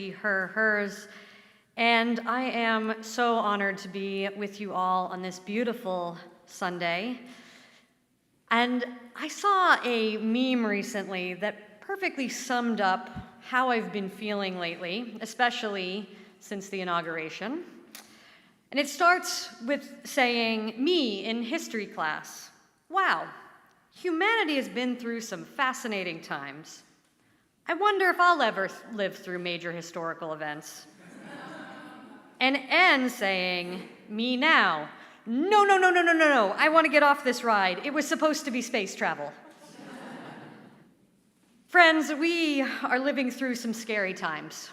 her, hers, and I am so honored to be with you all on this beautiful Sunday. And I saw a meme recently that perfectly summed up how I've been feeling lately, especially since the inauguration. And it starts with saying, me in history class, wow, humanity has been through some fascinating times. I wonder if I'll ever live through major historical events. And N saying, me now, no, no, no, no, no, no, no, I want to get off this ride. It was supposed to be space travel. Friends, we are living through some scary times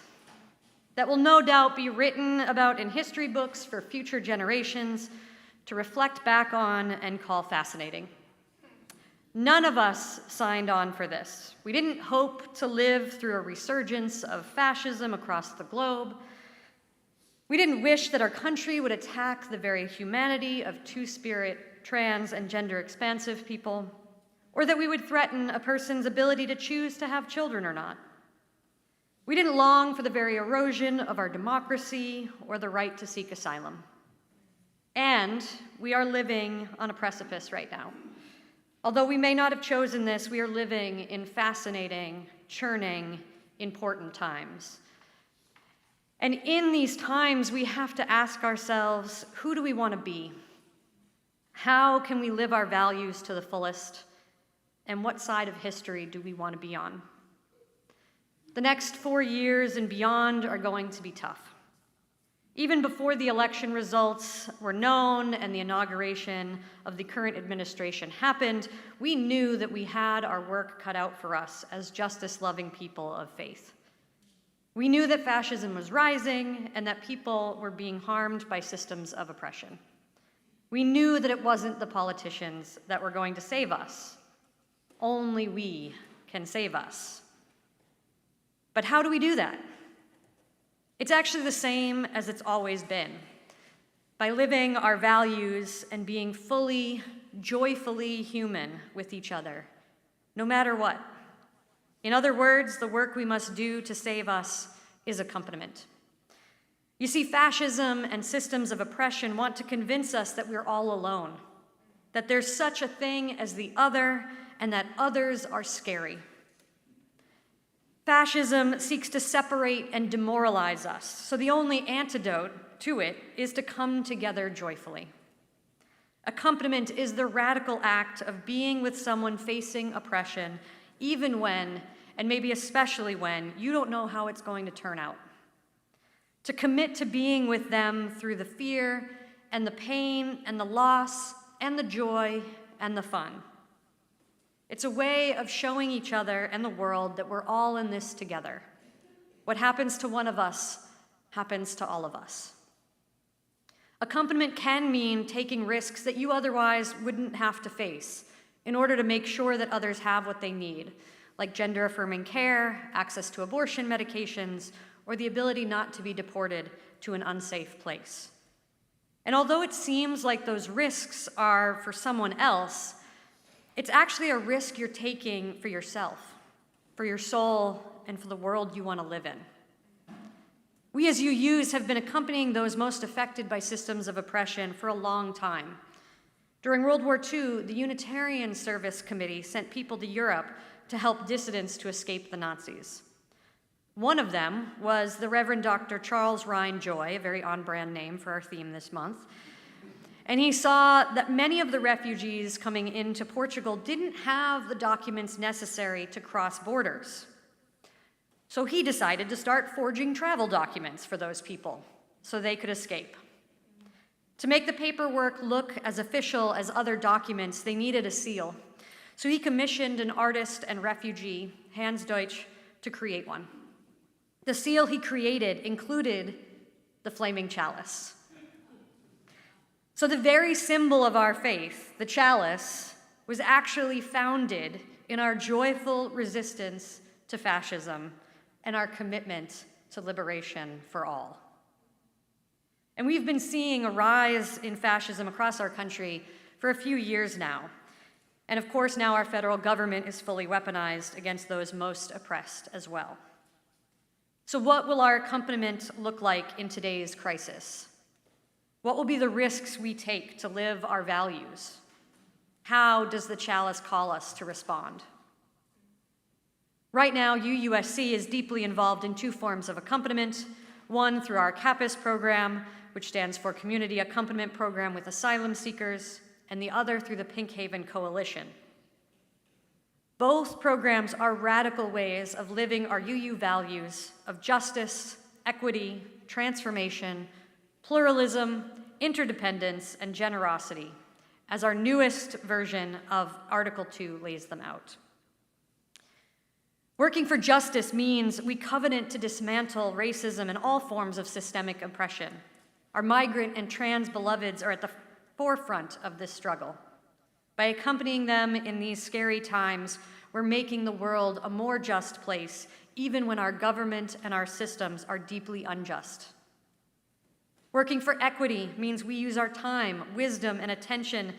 that will no doubt be written about in history books for future generations to reflect back on and call fascinating. None of us signed on for this. We didn't hope to live through a resurgence of fascism across the globe. We didn't wish that our country would attack the very humanity of two-spirit, trans, and gender expansive people, or that we would threaten a person's ability to choose to have children or not. We didn't long for the very erosion of our democracy or the right to seek asylum. And we are living on a precipice right now. Although we may not have chosen this, we are living in fascinating, churning, important times. And in these times, we have to ask ourselves, who do we want to be? How can we live our values to the fullest? And what side of history do we want to be on? The next 4 years and beyond are going to be tough. Even before the election results were known and the inauguration of the current administration happened, we knew that we had our work cut out for us as justice-loving people of faith. We knew that fascism was rising and that people were being harmed by systems of oppression. We knew that it wasn't the politicians that were going to save us. Only we can save us. But how do we do that? It's actually the same as it's always been, by living our values and being fully, joyfully human with each other, no matter what. In other words, the work we must do to save us is accompaniment. You see, fascism and systems of oppression want to convince us that we're all alone, that there's such a thing as the other, and that others are scary. Fascism seeks to separate and demoralize us, so the only antidote to it is to come together joyfully. Accompaniment is the radical act of being with someone facing oppression, even when, and maybe especially when, you don't know how it's going to turn out. To commit to being with them through the fear and the pain and the loss and the joy and the fun. It's a way of showing each other and the world that we're all in this together. What happens to one of us happens to all of us. Accompaniment can mean taking risks that you otherwise wouldn't have to face in order to make sure that others have what they need, like gender-affirming care, access to abortion medications, or the ability not to be deported to an unsafe place. And although it seems like those risks are for someone else, it's actually a risk you're taking for yourself, for your soul, and for the world you want to live in. We as UUs have been accompanying those most affected by systems of oppression for a long time. During World War II, the Unitarian Service Committee sent people to Europe to help dissidents to escape the Nazis. One of them was the Reverend Dr. Charles Ryan Joy, a very on-brand name for our theme this month. And he saw that many of the refugees coming into Portugal didn't have the documents necessary to cross borders. So he decided to start forging travel documents for those people so they could escape. To make the paperwork look as official as other documents, they needed a seal. So he commissioned an artist and refugee, Hans Deutsch, to create one. The seal he created included the flaming chalice. So the very symbol of our faith, the chalice, was actually founded in our joyful resistance to fascism and our commitment to liberation for all. And we've been seeing a rise in fascism across our country for a few years now. And of course, now our federal government is fully weaponized against those most oppressed as well. So what will our accompaniment look like in today's crisis? What will be the risks we take to live our values? How does the chalice call us to respond? Right now, UUSC is deeply involved in two forms of accompaniment, one through our CAPAS program, which stands for Community Accompaniment Program with Asylum Seekers, and the other through the Pink Haven Coalition. Both programs are radical ways of living our UU values of justice, equity, transformation, pluralism, interdependence, and generosity, as our newest version of Article 2 lays them out. Working for justice means we covenant to dismantle racism and all forms of systemic oppression. Our migrant and trans beloveds are at the forefront of this struggle. By accompanying them in these scary times, we're making the world a more just place, even when our government and our systems are deeply unjust. Working for equity means we use our time, wisdom, and attention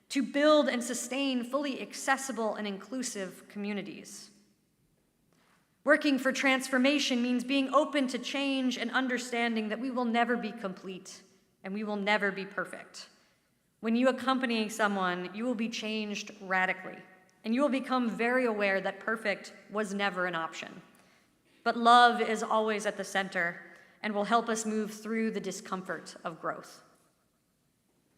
to build and sustain fully accessible and inclusive communities. Working for transformation means being open to change and understanding that we will never be complete and we will never be perfect. When you accompany someone, you will be changed radically, and you will become very aware that perfect was never an option. But love is always at the center and will help us move through the discomfort of growth.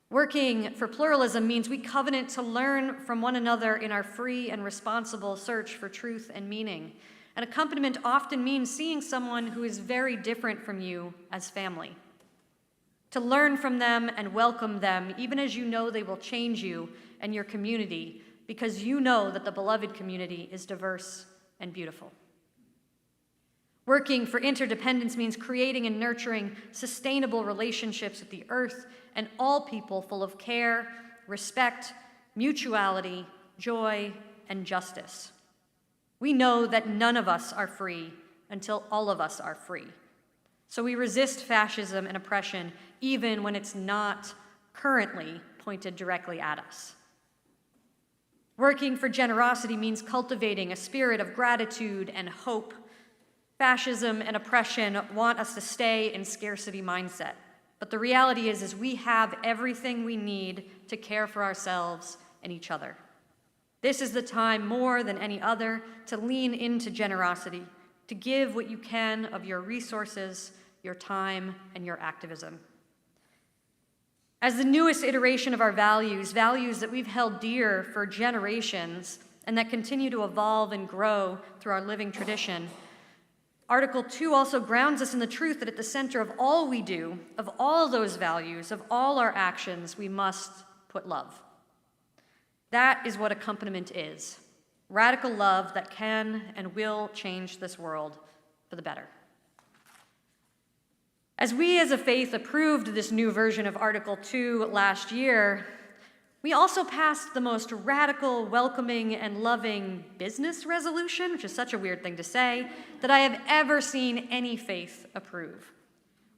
Working for pluralism means we covenant to learn from one another in our free and responsible search for truth and meaning. An accompaniment often means seeing someone who is very different from you as family. To learn from them and welcome them, even as you know they will change you and your community, because you know that the beloved community is diverse and beautiful. Working for interdependence means creating and nurturing sustainable relationships with the earth and all people full of care, respect, mutuality, joy, and justice. We know that none of us are free until all of us are free. So we resist fascism and oppression even when it's not currently pointed directly at us. Working for generosity means cultivating a spirit of gratitude and hope. Fascism and oppression want us to stay in scarcity mindset. But the reality is we have everything we need to care for ourselves and each other. This is the time more than any other to lean into generosity, to give what you can of your resources, your time, and your activism. As the newest iteration of our values that we've held dear for generations and that continue to evolve and grow through our living tradition, Article 2 also grounds us in the truth that at the center of all we do, of all those values, of all our actions, we must put love. That is what accompaniment is. Radical love that can and will change this world for the better. As we as a faith approved this new version of Article 2 last year, we also passed the most radical, welcoming, and loving business resolution, which is such a weird thing to say, that I have ever seen any faith approve.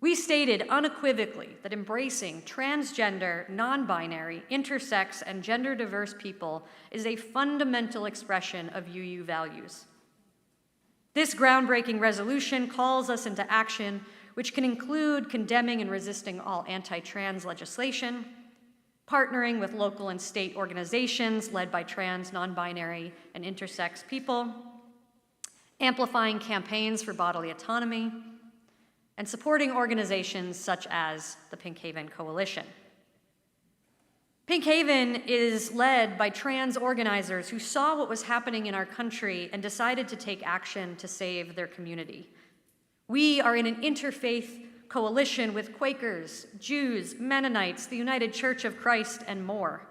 We stated unequivocally that embracing transgender, non-binary, intersex, and gender-diverse people is a fundamental expression of UU values. This groundbreaking resolution calls us into action, which can include condemning and resisting all anti-trans legislation, partnering with local and state organizations led by trans, non-binary, and intersex people, amplifying campaigns for bodily autonomy, and supporting organizations such as the Pink Haven Coalition. Pink Haven is led by trans organizers who saw what was happening in our country and decided to take action to save their community. We are in an interfaith coalition with Quakers, Jews, Mennonites, the United Church of Christ, and more.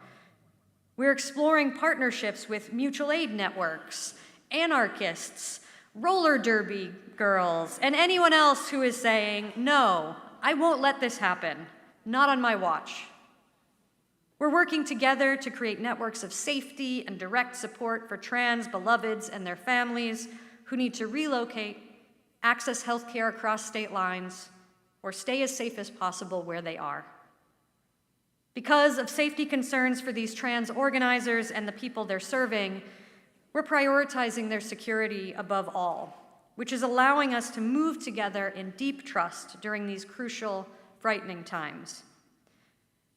We're exploring partnerships with mutual aid networks, anarchists, roller derby girls, and anyone else who is saying, no, I won't let this happen, not on my watch. We're working together to create networks of safety and direct support for trans beloveds and their families who need to relocate, access health care across state lines, or stay as safe as possible where they are. Because of safety concerns for these trans organizers and the people they're serving, we're prioritizing their security above all. which is allowing us to move together in deep trust during these crucial, frightening times.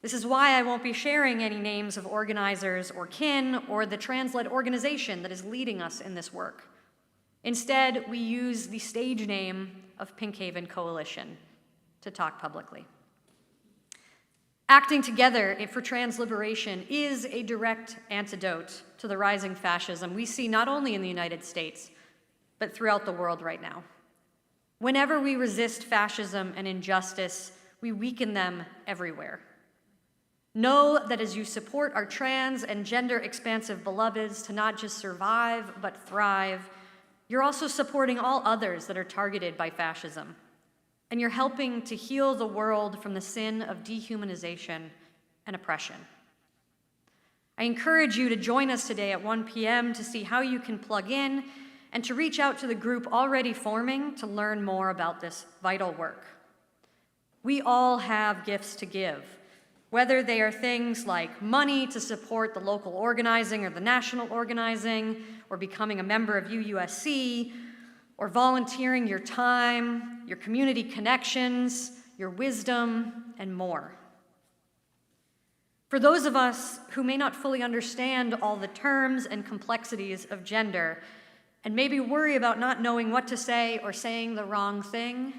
This is why I won't be sharing any names of organizers or kin or the trans-led organization that is leading us in this work. Instead, we use the stage name of Pink Haven Coalition to talk publicly. Acting together for trans liberation is a direct antidote to the rising fascism we see not only in the United States, but throughout the world right now. Whenever we resist fascism and injustice, we weaken them everywhere. Know that as you support our trans and gender expansive beloveds to not just survive, but thrive, you're also supporting all others that are targeted by fascism. And you're helping to heal the world from the sin of dehumanization and oppression. I encourage you to join us today at 1 p.m. to see how you can plug in and to reach out to the group already forming to learn more about this vital work. We all have gifts to give, whether they are things like money to support the local organizing or the national organizing, or becoming a member of UUSC, or volunteering your time, your community connections, your wisdom, and more. For those of us who may not fully understand all the terms and complexities of gender, and maybe worry about not knowing what to say or saying the wrong thing,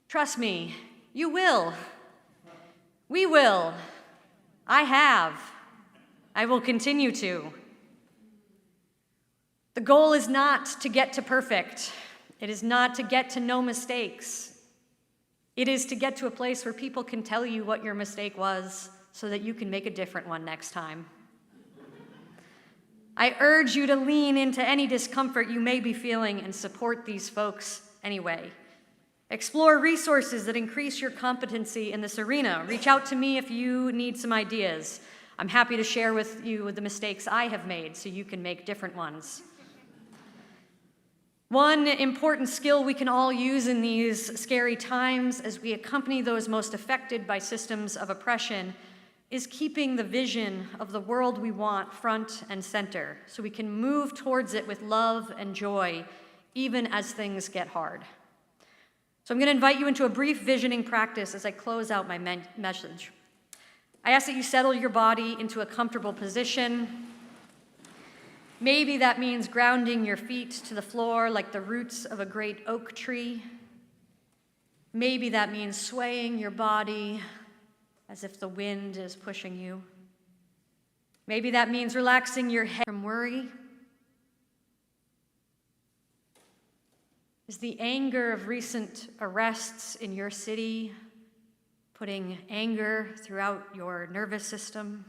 trust me, you will. We will. I have. I will continue to. The goal is not to get to perfect. It is not to get to no mistakes. It is to get to a place where people can tell you what your mistake was so that you can make a different one next time. I urge you to lean into any discomfort you may be feeling and support these folks anyway. Explore resources that increase your competency in this arena. Reach out to me if you need some ideas. I'm happy to share with you the mistakes I have made so you can make different ones. One important skill we can all use in these scary times as we accompany those most affected by systems of oppression is keeping the vision of the world we want front and center so we can move towards it with love and joy even as things get hard. So I'm going to invite you into a brief visioning practice as I close out my message. I ask that you settle your body into a comfortable position. Maybe that means grounding your feet to the floor like the roots of a great oak tree. Maybe that means swaying your body as if the wind is pushing you. Maybe that means relaxing your head from worry. Is the anger of recent arrests in your city putting anger throughout your nervous system?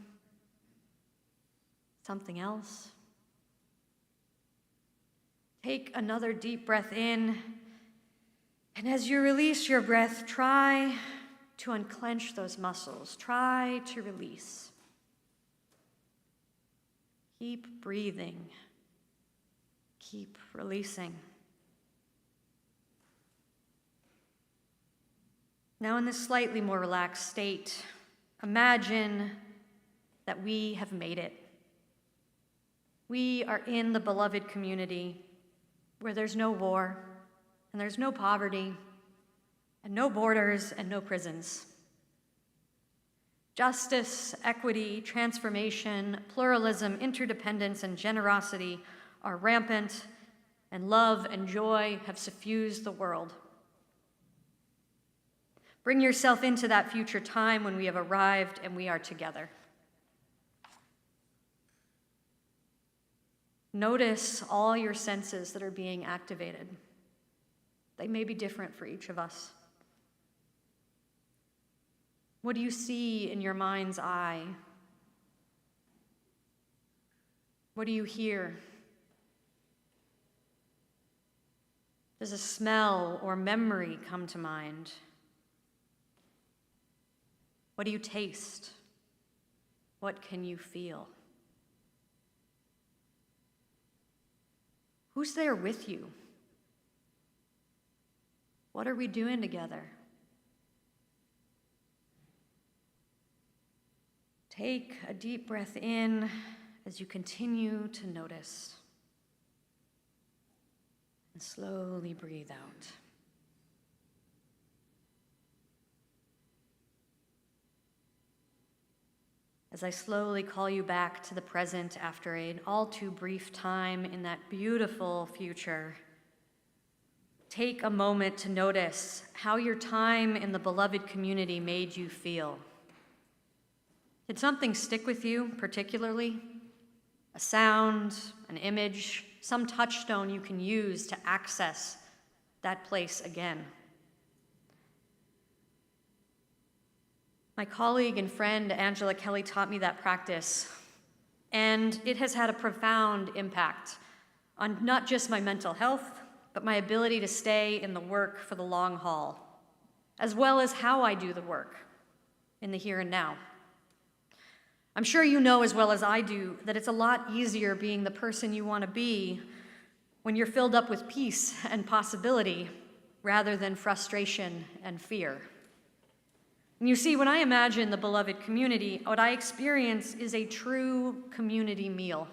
Something else? Take another deep breath in, and as you release your breath, try to unclench those muscles. Try to release. Keep breathing. Keep releasing. Now, in this slightly more relaxed state, imagine that we have made it. We are in the beloved community where there's no war, and there's no poverty, and no borders, and no prisons. Justice, equity, transformation, pluralism, interdependence, and generosity are rampant, and love and joy have suffused the world. Bring yourself into that future time when we have arrived and we are together. Notice all your senses that are being activated. They may be different for each of us. What do you see in your mind's eye? What do you hear? Does a smell or memory come to mind? What do you taste? What can you feel? Who's there with you? What are we doing together? Take a deep breath in as you continue to notice. And slowly breathe out. As I slowly call you back to the present after an all too brief time in that beautiful future, take a moment to notice how your time in the beloved community made you feel. Did something stick with you particularly? A sound, an image, some touchstone you can use to access that place again. My colleague and friend Angela Kelly taught me that practice, and it has had a profound impact on not just my mental health, but my ability to stay in the work for the long haul, as well as how I do the work in the here and now. I'm sure you know as well as I do that it's a lot easier being the person you want to be when you're filled up with peace and possibility rather than frustration and fear. And you see, when I imagine the beloved community, what I experience is a true community meal.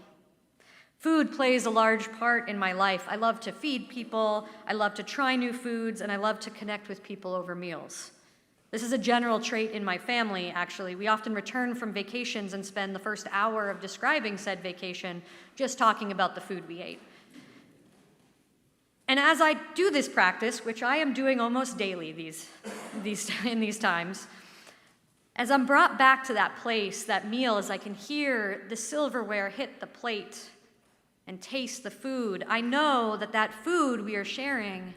Food plays a large part in my life. I love to feed people, I love to try new foods, and I love to connect with people over meals. This is a general trait in my family, actually. We often return from vacations and spend the first hour of describing said vacation just talking about the food we ate. And as I do this practice, which I am doing almost daily in these times, as I'm brought back to that place, that meal, as I can hear the silverware hit the plate and taste the food, I know that that food we are sharing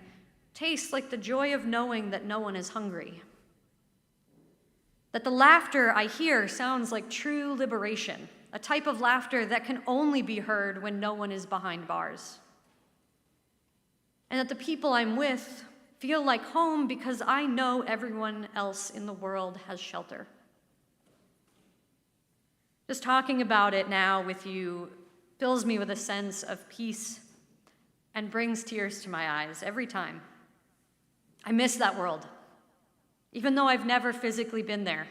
tastes like the joy of knowing that no one is hungry. That the laughter I hear sounds like true liberation, a type of laughter that can only be heard when no one is behind bars. And that the people I'm with feel like home because I know everyone else in the world has shelter. Just talking about it now with you fills me with a sense of peace and brings tears to my eyes every time. I miss that world, even though I've never physically been there.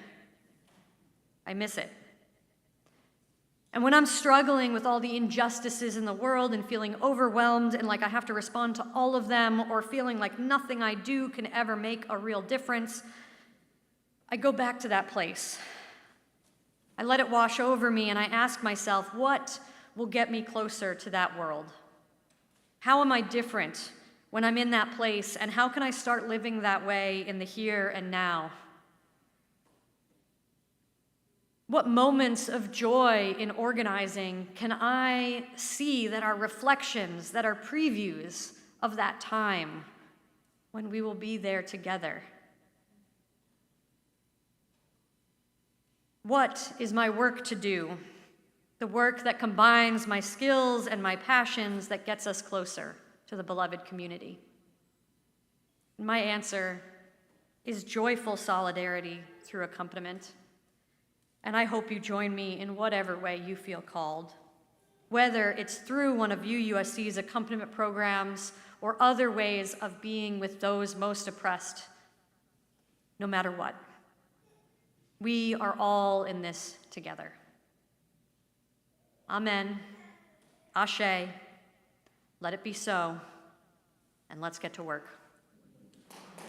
I miss it. And when I'm struggling with all the injustices in the world and feeling overwhelmed and like I have to respond to all of them, or feeling like nothing I do can ever make a real difference, I go back to that place. I let it wash over me and I ask myself, what will get me closer to that world? How am I different when I'm in that place, and how can I start living that way in the here and now? What moments of joy in organizing can I see that are reflections, that are previews of that time when we will be there together? What is my work to do? The work that combines my skills and my passions that gets us closer to the beloved community. My answer is joyful solidarity through accompaniment. And I hope you join me in whatever way you feel called, whether it's through one of UUSC's accompaniment programs or other ways of being with those most oppressed, no matter what. We are all in this together. Amen. Ashe. Let it be so. And let's get to work.